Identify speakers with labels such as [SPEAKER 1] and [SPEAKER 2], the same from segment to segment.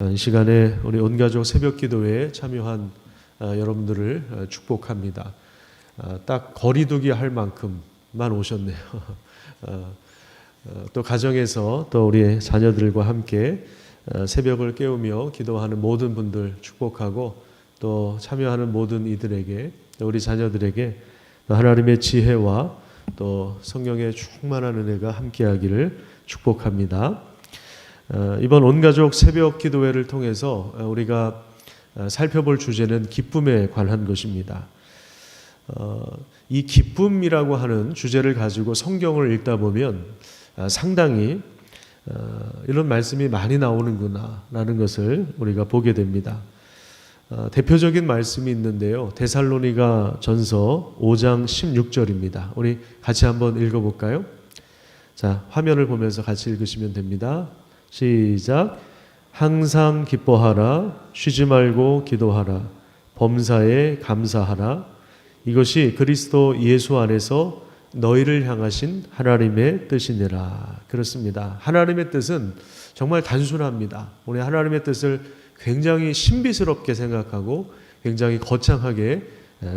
[SPEAKER 1] 이 시간에 우리 온가족 새벽기도회에 참여한 여러분들을 축복합니다. 딱 거리두기 할 만큼만 오셨네요. 또 가정에서 또 우리 자녀들과 함께 새벽을 깨우며 기도하는 모든 분들 축복하고, 또 참여하는 모든 이들에게, 우리 자녀들에게 하나님의 지혜와 또 성령의 충만한 은혜가 함께하기를 축복합니다. 이번 온가족 새벽 기도회를 통해서 우리가 살펴볼 주제는 기쁨에 관한 것입니다. 이 기쁨이라고 하는 주제를 가지고 성경을 읽다 보면 상당히 이런 말씀이 많이 나오는구나 라는 것을 우리가 보게 됩니다. 대표적인 말씀이 있는데요, 데살로니가 전서 5장 16절입니다. 우리 같이 한번 읽어볼까요? 자, 화면을 보면서 같이 읽으시면 됩니다. 시작. 항상 기뻐하라, 쉬지 말고 기도하라, 범사에 감사하라. 이것이 그리스도 예수 안에서 너희를 향하신 하나님의 뜻이니라. 그렇습니다. 하나님의 뜻은 정말 단순합니다. 우리 하나님의 뜻을 굉장히 신비스럽게 생각하고 굉장히 거창하게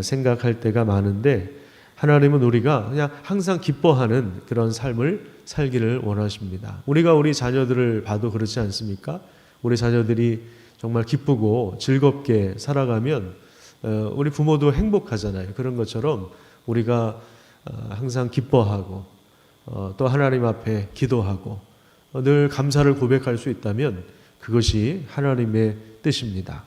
[SPEAKER 1] 생각할 때가 많은데, 하나님은 우리가 그냥 항상 기뻐하는 그런 삶을 살기를 원하십니다. 우리가 우리 자녀들을 봐도 그렇지 않습니까? 우리 자녀들이 정말 기쁘고 즐겁게 살아가면 우리 부모도 행복하잖아요. 그런 것처럼 우리가 항상 기뻐하고 또 하나님 앞에 기도하고 늘 감사를 고백할 수 있다면 그것이 하나님의 뜻입니다.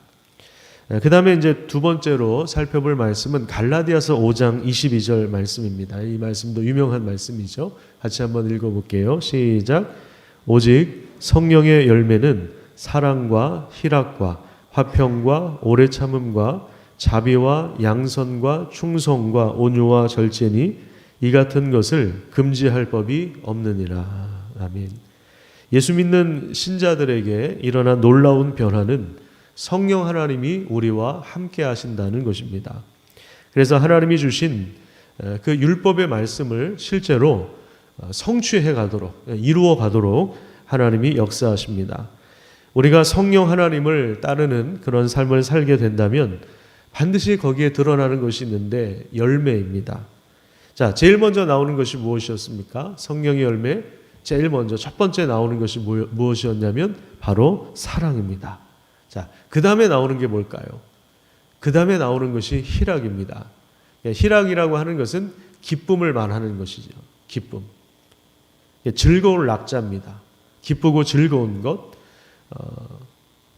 [SPEAKER 1] 그 다음에 이제 두 번째로 살펴볼 말씀은 갈라디아서 5장 22절 말씀입니다. 이 말씀도 유명한 말씀이죠. 같이 한번 읽어볼게요. 시작. 오직 성령의 열매는 사랑과 희락과 화평과 오래 참음과 자비와 양선과 충성과 온유와 절제니 이 같은 것을 금지할 법이 없느니라. 아멘. 예수 믿는 신자들에게 일어난 놀라운 변화는 성령 하나님이 우리와 함께 하신다는 것입니다. 그래서 하나님이 주신 그 율법의 말씀을 실제로 성취해 가도록, 이루어 가도록 하나님이 역사하십니다. 우리가 성령 하나님을 따르는 그런 삶을 살게 된다면 반드시 거기에 드러나는 것이 있는데 열매입니다. 자, 제일 먼저 나오는 것이 무엇이었습니까? 성령의 열매, 제일 먼저 첫 번째 나오는 것이 무엇이었냐면 바로 사랑입니다. 자, 그 다음에 나오는 게 뭘까요? 그 다음에 나오는 것이 희락입니다. 희락이라고 하는 것은 기쁨을 말하는 것이죠. 기쁨. 즐거울 낙자입니다. 기쁘고 즐거운 것,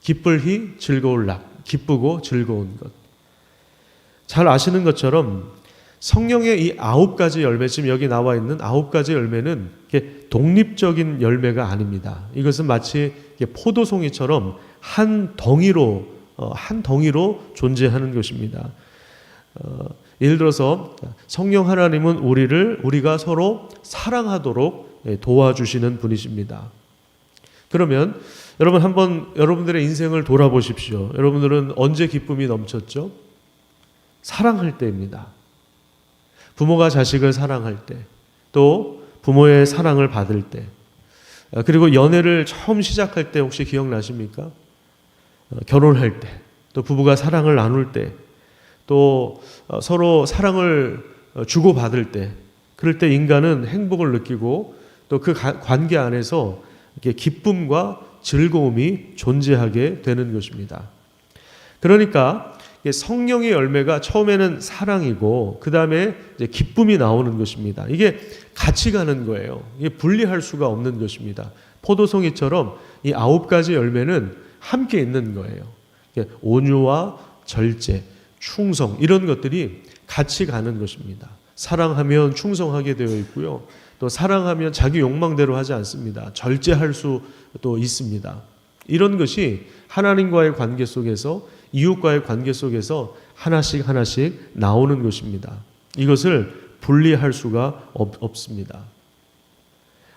[SPEAKER 1] 기쁠희 즐거울 낙, 기쁘고 즐거운 것. 잘 아시는 것처럼 성령의 이 9가지 열매, 지금 여기 나와 있는 9가지 열매는 독립적인 열매가 아닙니다. 이것은 마치 포도송이처럼 한 덩이로 존재하는 것입니다. 예를 들어서 성령 하나님은 우리가 서로 사랑하도록 도와주시는 분이십니다. 그러면 여러분 한번 여러분들의 인생을 돌아보십시오. 여러분들은 언제 기쁨이 넘쳤죠? 사랑할 때입니다. 부모가 자식을 사랑할 때, 또 부모의 사랑을 받을 때, 그리고 연애를 처음 시작할 때 혹시 기억나십니까? 결혼할 때, 또 부부가 사랑을 나눌 때, 또 서로 사랑을 주고받을 때, 그럴 때 인간은 행복을 느끼고 또 그 관계 안에서 이렇게 기쁨과 즐거움이 존재하게 되는 것입니다. 그러니까 성령의 열매가 처음에는 사랑이고 그 다음에 이제 기쁨이 나오는 것입니다. 이게 같이 가는 거예요. 이게 분리할 수가 없는 것입니다. 포도송이처럼 이 9가지 열매는 함께 있는 거예요. 온유와 절제, 충성 이런 것들이 같이 가는 것입니다. 사랑하면 충성하게 되어 있고요. 또 사랑하면 자기 욕망대로 하지 않습니다. 절제할 수도 있습니다. 이런 것이 하나님과의 관계 속에서, 이웃과의 관계 속에서 하나씩 나오는 것입니다. 이것을 분리할 수가 없습니다.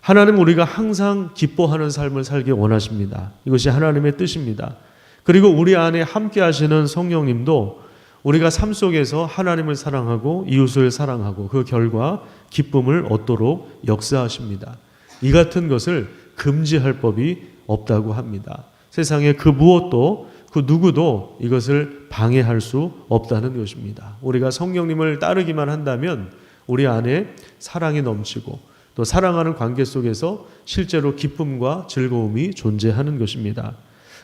[SPEAKER 1] 하나님은 우리가 항상 기뻐하는 삶을 살기 원하십니다. 이것이 하나님의 뜻입니다. 그리고 우리 안에 함께 하시는 성령님도 우리가 삶 속에서 하나님을 사랑하고 이웃을 사랑하고 그 결과 기쁨을 얻도록 역사하십니다. 이 같은 것을 금지할 법이 없다고 합니다. 세상의 그 무엇도 그 누구도 이것을 방해할 수 없다는 것입니다. 우리가 성령님을 따르기만 한다면 우리 안에 사랑이 넘치고 또 사랑하는 관계 속에서 실제로 기쁨과 즐거움이 존재하는 것입니다.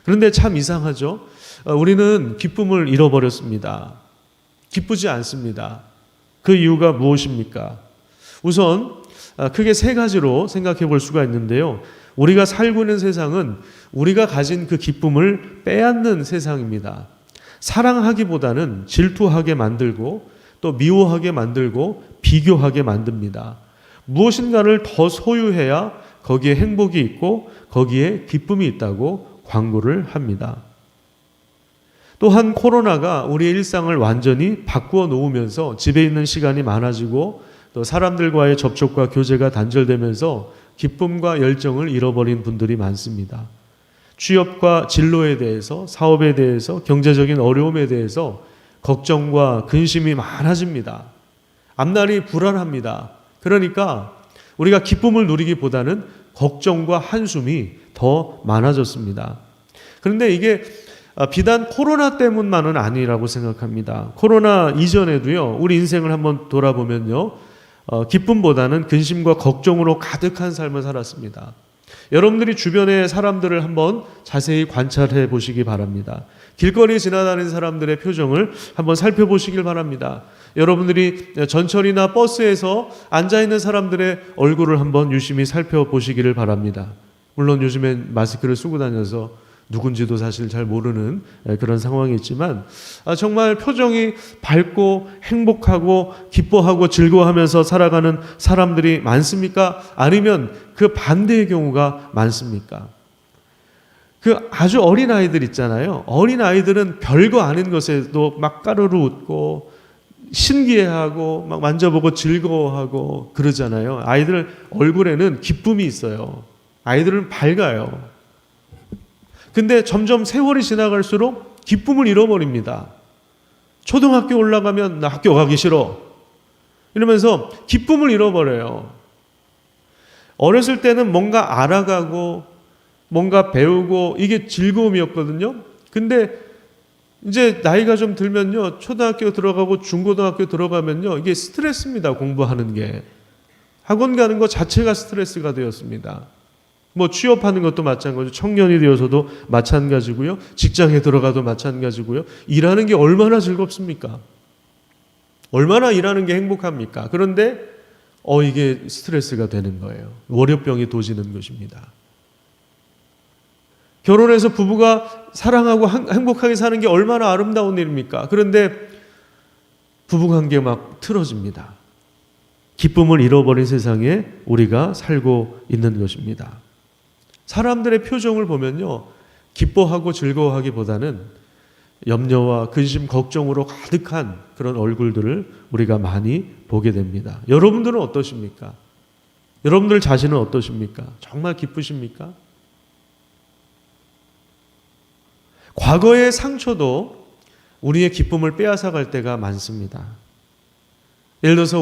[SPEAKER 1] 그런데 참 이상하죠? 우리는 기쁨을 잃어버렸습니다. 기쁘지 않습니다. 그 이유가 무엇입니까? 우선 크게 세 가지로 생각해 볼 수가 있는데요. 우리가 살고 있는 세상은 우리가 가진 그 기쁨을 빼앗는 세상입니다. 사랑하기보다는 질투하게 만들고 또 미워하게 만들고 비교하게 만듭니다. 무엇인가를 더 소유해야 거기에 행복이 있고 거기에 기쁨이 있다고 광고를 합니다. 또한 코로나가 우리의 일상을 완전히 바꾸어 놓으면서 집에 있는 시간이 많아지고 또 사람들과의 접촉과 교제가 단절되면서 기쁨과 열정을 잃어버린 분들이 많습니다. 취업과 진로에 대해서, 사업에 대해서, 경제적인 어려움에 대해서 걱정과 근심이 많아집니다. 앞날이 불안합니다. 그러니까 우리가 기쁨을 누리기보다는 걱정과 한숨이 더 많아졌습니다. 그런데 이게 비단 코로나 때문만은 아니라고 생각합니다. 코로나 이전에도요, 우리 인생을 한번 돌아보면요, 기쁨보다는 근심과 걱정으로 가득한 삶을 살았습니다. 여러분들이 주변의 사람들을 한번 자세히 관찰해 보시기 바랍니다. 길거리 지나다니는 사람들의 표정을 한번 살펴보시길 바랍니다. 여러분들이 전철이나 버스에서 앉아있는 사람들의 얼굴을 한번 유심히 살펴보시기를 바랍니다. 물론 요즘엔 마스크를 쓰고 다녀서 누군지도 사실 잘 모르는 그런 상황이 있지만 정말 표정이 밝고 행복하고 기뻐하고 즐거워하면서 살아가는 사람들이 많습니까? 아니면 그 반대의 경우가 많습니까? 그 아주 어린 아이들 있잖아요. 어린 아이들은 별거 아닌 것에도 막 까르르 웃고 신기해하고 막 만져보고 즐거워하고 그러잖아요. 아이들 얼굴에는 기쁨이 있어요. 아이들은 밝아요. 근데 점점 세월이 지나갈수록 기쁨을 잃어버립니다. 초등학교 올라가면 나 학교 가기 싫어 이러면서 기쁨을 잃어버려요. 어렸을 때는 뭔가 알아가고 뭔가 배우고 이게 즐거움이었거든요. 근데 이제 나이가 좀 들면요, 초등학교 들어가고 중고등학교 들어가면요, 이게 스트레스입니다. 공부하는 게. 학원 가는 것 자체가 스트레스가 되었습니다. 뭐 취업하는 것도 마찬가지고 청년이 되어서도 마찬가지고요. 직장에 들어가도 마찬가지고요. 일하는 게 얼마나 즐겁습니까? 얼마나 일하는 게 행복합니까? 그런데 이게 스트레스가 되는 거예요. 월요병이 도지는 것입니다. 결혼해서 부부가 사랑하고 행복하게 사는 게 얼마나 아름다운 일입니까? 그런데 부부관계 막 틀어집니다. 기쁨을 잃어버린 세상에 우리가 살고 있는 것입니다. 사람들의 표정을 보면요, 기뻐하고 즐거워하기보다는 염려와 근심, 걱정으로 가득한 그런 얼굴들을 우리가 많이 보게 됩니다. 여러분들은 어떠십니까? 여러분들 자신은 어떠십니까? 정말 기쁘십니까? 과거의 상처도 우리의 기쁨을 빼앗아갈 때가 많습니다. 예를 들어서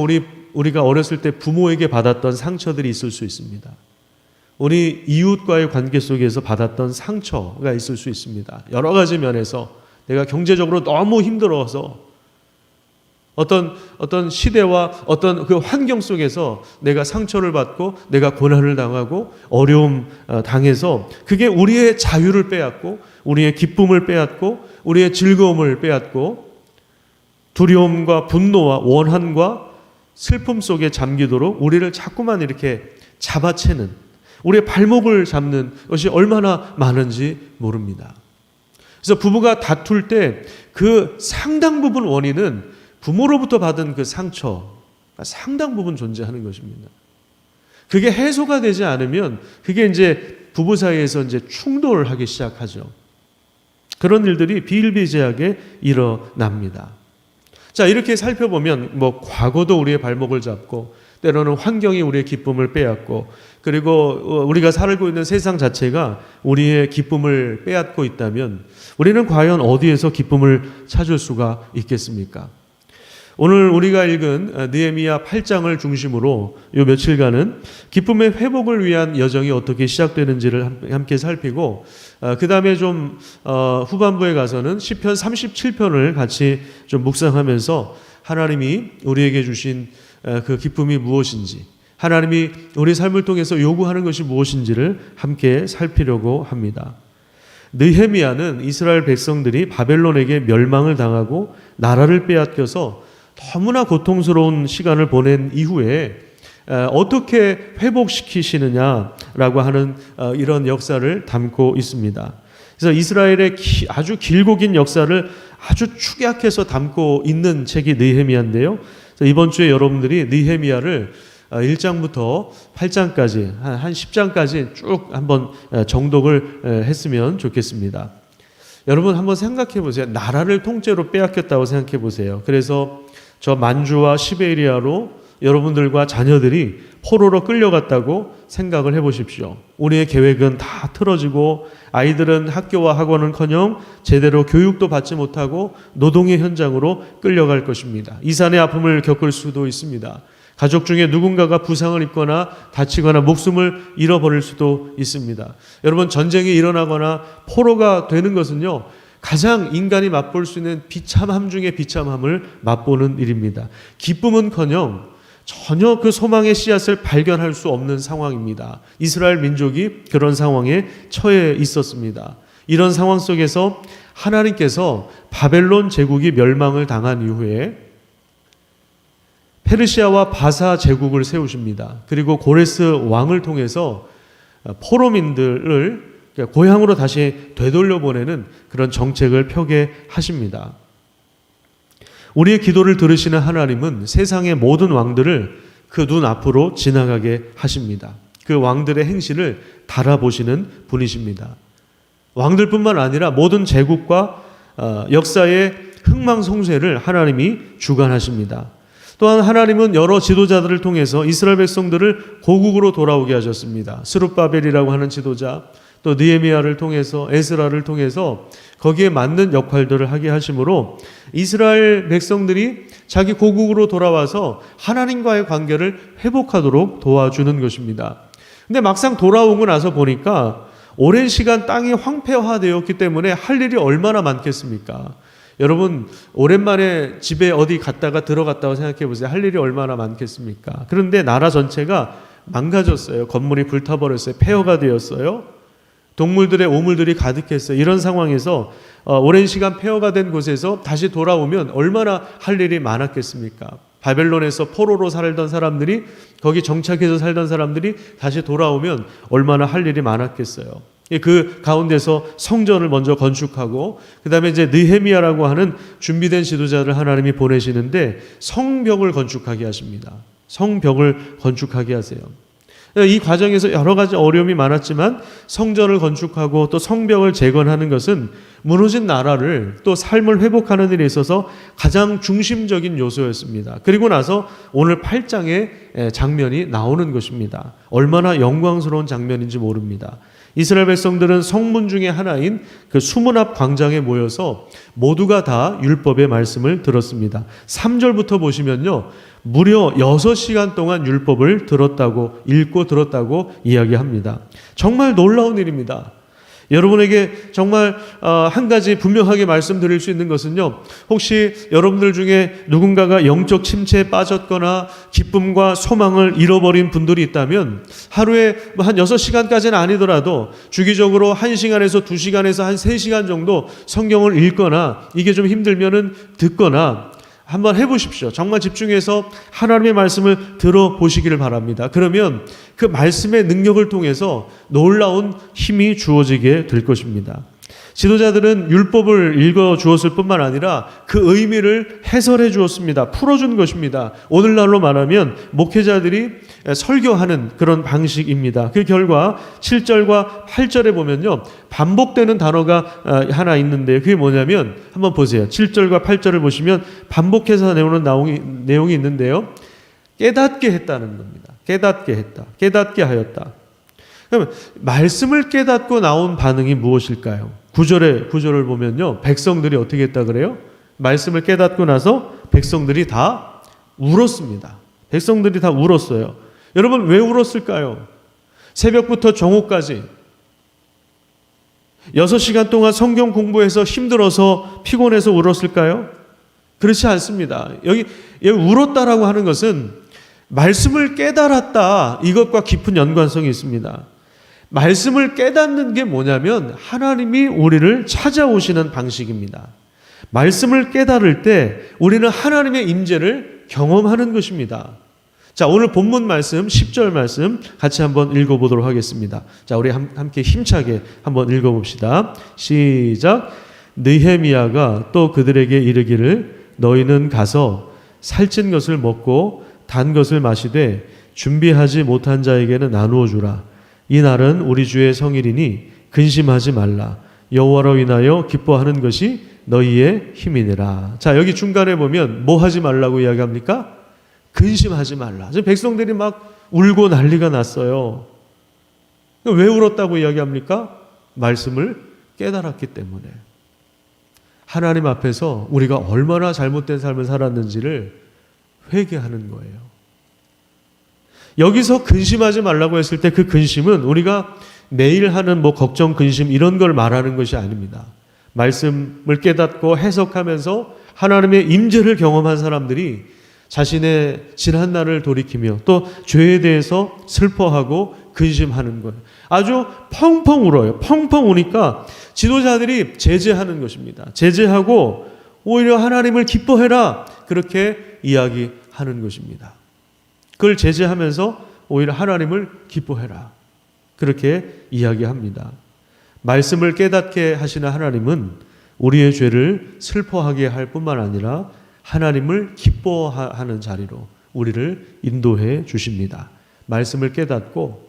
[SPEAKER 1] 우리가 어렸을 때 부모에게 받았던 상처들이 있을 수 있습니다. 우리 이웃과의 관계 속에서 받았던 상처가 있을 수 있습니다. 여러 가지 면에서 내가 경제적으로 너무 힘들어서 어떤 시대와 어떤 그 환경 속에서 내가 상처를 받고 내가 고난을 당하고 어려움 당해서 그게 우리의 자유를 빼앗고 우리의 기쁨을 빼앗고 우리의 즐거움을 빼앗고 두려움과 분노와 원한과 슬픔 속에 잠기도록 우리를 자꾸만 이렇게 잡아채는, 우리의 발목을 잡는 것이 얼마나 많은지 모릅니다. 그래서 부부가 다툴 때 그 상당 부분 원인은 부모로부터 받은 그 상처가 상당 부분 존재하는 것입니다. 그게 해소가 되지 않으면 그게 이제 부부 사이에서 이제 충돌을 하기 시작하죠. 그런 일들이 비일비재하게 일어납니다. 자, 이렇게 살펴보면 뭐 과거도 우리의 발목을 잡고 때로는 환경이 우리의 기쁨을 빼앗고 그리고 우리가 살고 있는 세상 자체가 우리의 기쁨을 빼앗고 있다면 우리는 과연 어디에서 기쁨을 찾을 수가 있겠습니까? 오늘 우리가 읽은 느헤미야 8장을 중심으로 요 며칠간은 기쁨의 회복을 위한 여정이 어떻게 시작되는지를 함께 살피고, 그 다음에 좀 후반부에 가서는 시편 37편을 같이 좀 묵상하면서 하나님이 우리에게 주신 그 기쁨이 무엇인지, 하나님이 우리 삶을 통해서 요구하는 것이 무엇인지를 함께 살피려고 합니다. 느헤미야는 이스라엘 백성들이 바벨론에게 멸망을 당하고 나라를 빼앗겨서 너무나 고통스러운 시간을 보낸 이후에 어떻게 회복시키시느냐라고 하는 이런 역사를 담고 있습니다. 그래서 이스라엘의 아주 길고 긴 역사를 아주 축약해서 담고 있는 책이 느헤미야인데요. 이번 주에 여러분들이 느헤미야를 1장부터 8장까지 한 10장까지 쭉 한번 정독을 했으면 좋겠습니다. 여러분 한번 생각해 보세요. 나라를 통째로 빼앗겼다고 생각해 보세요. 그래서 저 만주와 시베리아로 여러분들과 자녀들이 포로로 끌려갔다고 생각을 해보십시오. 우리의 계획은 다 틀어지고 아이들은 학교와 학원은커녕 제대로 교육도 받지 못하고 노동의 현장으로 끌려갈 것입니다. 이산의 아픔을 겪을 수도 있습니다. 가족 중에 누군가가 부상을 입거나 다치거나 목숨을 잃어버릴 수도 있습니다. 여러분 전쟁이 일어나거나 포로가 되는 것은요, 가장 인간이 맛볼 수 있는 비참함 중에 비참함을 맛보는 일입니다. 기쁨은커녕 전혀 그 소망의 씨앗을 발견할 수 없는 상황입니다. 이스라엘 민족이 그런 상황에 처해 있었습니다. 이런 상황 속에서 하나님께서 바벨론 제국이 멸망을 당한 이후에 페르시아와 바사 제국을 세우십니다. 그리고 고레스 왕을 통해서 포로민들을 고향으로 다시 되돌려 보내는 그런 정책을 펴게 하십니다. 우리의 기도를 들으시는 하나님은 세상의 모든 왕들을 그 눈 앞으로 지나가게 하십니다. 그 왕들의 행실을 달아보시는 분이십니다. 왕들뿐만 아니라 모든 제국과 역사의 흥망성쇠를 하나님이 주관하십니다. 또한 하나님은 여러 지도자들을 통해서 이스라엘 백성들을 고국으로 돌아오게 하셨습니다. 스룹바벨이라고 하는 지도자, 또 느헤미야를 통해서, 에스라를 통해서 거기에 맞는 역할들을 하게 하심으로 이스라엘 백성들이 자기 고국으로 돌아와서 하나님과의 관계를 회복하도록 도와주는 것입니다. 근데 막상 돌아오고 나서 보니까 오랜 시간 땅이 황폐화되었기 때문에 할 일이 얼마나 많겠습니까? 여러분 오랜만에 집에 어디 갔다가 들어갔다고 생각해 보세요. 할 일이 얼마나 많겠습니까? 그런데 나라 전체가 망가졌어요. 건물이 불타버렸어요. 폐허가 되었어요. 동물들의 오물들이 가득했어요. 이런 상황에서 오랜 시간 폐허가 된 곳에서 다시 돌아오면 얼마나 할 일이 많았겠습니까? 바벨론에서 포로로 살던 사람들이, 거기 정착해서 살던 사람들이 다시 돌아오면 얼마나 할 일이 많았겠어요. 그 가운데서 성전을 먼저 건축하고 그 다음에 이제 느헤미야라고 하는 준비된 지도자를 하나님이 보내시는데 성벽을 건축하게 하십니다. 성벽을 건축하게 하세요. 이 과정에서 여러 가지 어려움이 많았지만 성전을 건축하고 또 성벽을 재건하는 것은 무너진 나라를 또 삶을 회복하는 일에 있어서 가장 중심적인 요소였습니다. 그리고 나서 오늘 8장의 장면이 나오는 것입니다. 얼마나 영광스러운 장면인지 모릅니다. 이스라엘 백성들은 성문 중에 하나인 그 수문 앞 광장에 모여서 모두가 다 율법의 말씀을 들었습니다. 3절부터 보시면요, 무려 6시간 동안 율법을 읽고 들었다고 이야기합니다. 정말 놀라운 일입니다. 여러분에게 정말 한 가지 분명하게 말씀드릴 수 있는 것은요, 혹시 여러분들 중에 누군가가 영적 침체에 빠졌거나 기쁨과 소망을 잃어버린 분들이 있다면 하루에 한 6시간까지는 아니더라도 주기적으로 1시간에서 2시간에서 한 3시간 정도 성경을 읽거나, 이게 좀 힘들면은 듣거나 한번 해보십시오. 정말 집중해서 하나님의 말씀을 들어보시기를 바랍니다. 그러면 그 말씀의 능력을 통해서 놀라운 힘이 주어지게 될 것입니다. 지도자들은 율법을 읽어주었을 뿐만 아니라 그 의미를 해설해 주었습니다. 풀어준 것입니다. 오늘날로 말하면 목회자들이 설교하는 그런 방식입니다. 그 결과 7절과 8절에 보면요, 반복되는 단어가 하나 있는데 그게 뭐냐면, 한번 보세요. 7절과 8절을 보시면 반복해서 내오는 내용이 있는데요, 깨닫게 했다는 겁니다. 깨닫게 했다. 깨닫게 하였다. 그러면 말씀을 깨닫고 나온 반응이 무엇일까요? 9절을 보면요, 백성들이 어떻게 했다 그래요? 말씀을 깨닫고 나서 백성들이 다 울었습니다. 백성들이 다 울었어요. 여러분 왜 울었을까요? 새벽부터 정오까지 6시간 동안 성경 공부해서 힘들어서 피곤해서 울었을까요? 그렇지 않습니다. 여기 울었다라고 하는 것은 말씀을 깨달았다, 이것과 깊은 연관성이 있습니다. 말씀을 깨닫는 게 뭐냐면 하나님이 우리를 찾아오시는 방식입니다. 말씀을 깨달을 때 우리는 하나님의 임재를 경험하는 것입니다. 자, 오늘 본문 말씀 10절 말씀 같이 한번 읽어보도록 하겠습니다. 자, 우리 함께 힘차게 한번 읽어봅시다. 시작. 느헤미야가 또 그들에게 이르기를 너희는 가서 살찐 것을 먹고 단 것을 마시되 준비하지 못한 자에게는 나누어 주라. 이 날은 우리 주의 성일이니 근심하지 말라. 여호와로 인하여 기뻐하는 것이 너희의 힘이니라. 자, 여기 중간에 보면 뭐 하지 말라고 이야기합니까? 근심하지 말라. 지금 백성들이 막 울고 난리가 났어요. 왜 울었다고 이야기합니까? 말씀을 깨달았기 때문에. 하나님 앞에서 우리가 얼마나 잘못된 삶을 살았는지를 회개하는 거예요. 여기서 근심하지 말라고 했을 때 그 근심은 우리가 매일 하는 뭐 걱정, 근심 이런 걸 말하는 것이 아닙니다. 말씀을 깨닫고 해석하면서 하나님의 임재를 경험한 사람들이 자신의 지난 날을 돌이키며 또 죄에 대해서 슬퍼하고 근심하는 거예요. 아주 펑펑 울어요. 펑펑 우니까 지도자들이 제재하는 것입니다. 제재하고 오히려 하나님을 기뻐해라, 그렇게 이야기하는 것입니다. 그걸 제재하면서 오히려 하나님을 기뻐해라, 그렇게 이야기합니다. 말씀을 깨닫게 하시는 하나님은 우리의 죄를 슬퍼하게 할 뿐만 아니라 하나님을 기뻐하는 자리로 우리를 인도해 주십니다. 말씀을 깨닫고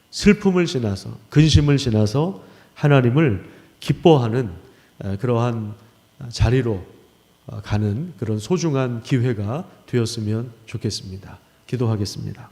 [SPEAKER 1] 슬픔을 지나서, 근심을 지나서 하나님을 기뻐하는 그러한 자리로 가는 그런 소중한 기회가 되었으면 좋겠습니다. 기도하겠습니다.